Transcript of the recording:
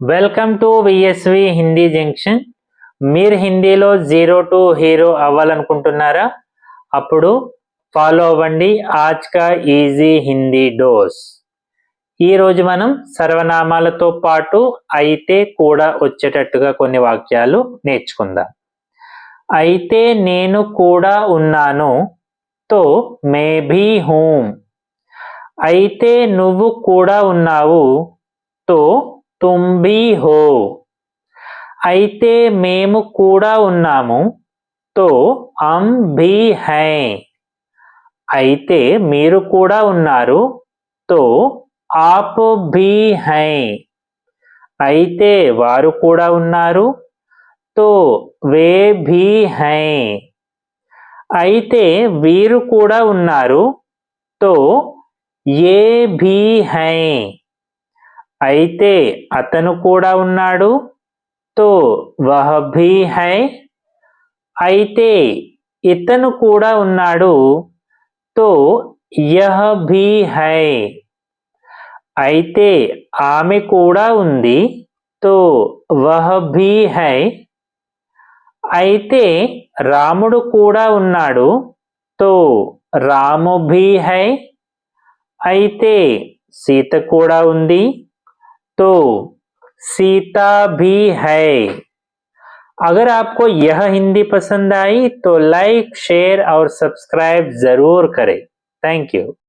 Welcome to VSV Hindi junction. మీరు హిందీలో 0 to hero అవ్వాలనుకుంటున్నారా? అప్పుడు ఫాలో అవ్వండి ఆజ్ కా ఈజీ హిందీ డోస్. ఈరోజు మనం సర్వనామాలతో పాటు అయితే కూడా వచ్చేటట్టుగా కొన్ని వాక్యాలు నేర్చుకుందాం. అయితే నేను కూడా ఉన్నాను, తో మే భీ హూం. అయితే నువ్వు కూడా ఉన్నావు, తో తుమ్ భీ హో. అయితే మేము కూడా ఉన్నాము, తో హమ్ భీ హై. అయితే మీరు కూడా ఉన్నారు, తో ఆప్ భీ హై. అయితే వారు కూడా ఉన్నారు, తో వే భీ హై. అయితే వీరు కూడా ఉన్నారు, తో యే భీ హై. అయితే అతను కూడా ఉన్నాడు, తో వహ్ భీ హై. అయితే ఇతను కూడా ఉన్నాడు, తో యహ్ భీ హై. అయితే ఆమె కూడా ఉంది, తో వహ్ భీ హై. అయితే రాముడు కూడా ఉన్నాడు, తో రాము భీ హై. అయితే సీత కూడా ఉంది, तो सीता भी है. अगर आपको यह हिंदी पसंद आई तो लाइक, शेयर और सब्सक्राइब जरूर करें. Thank you.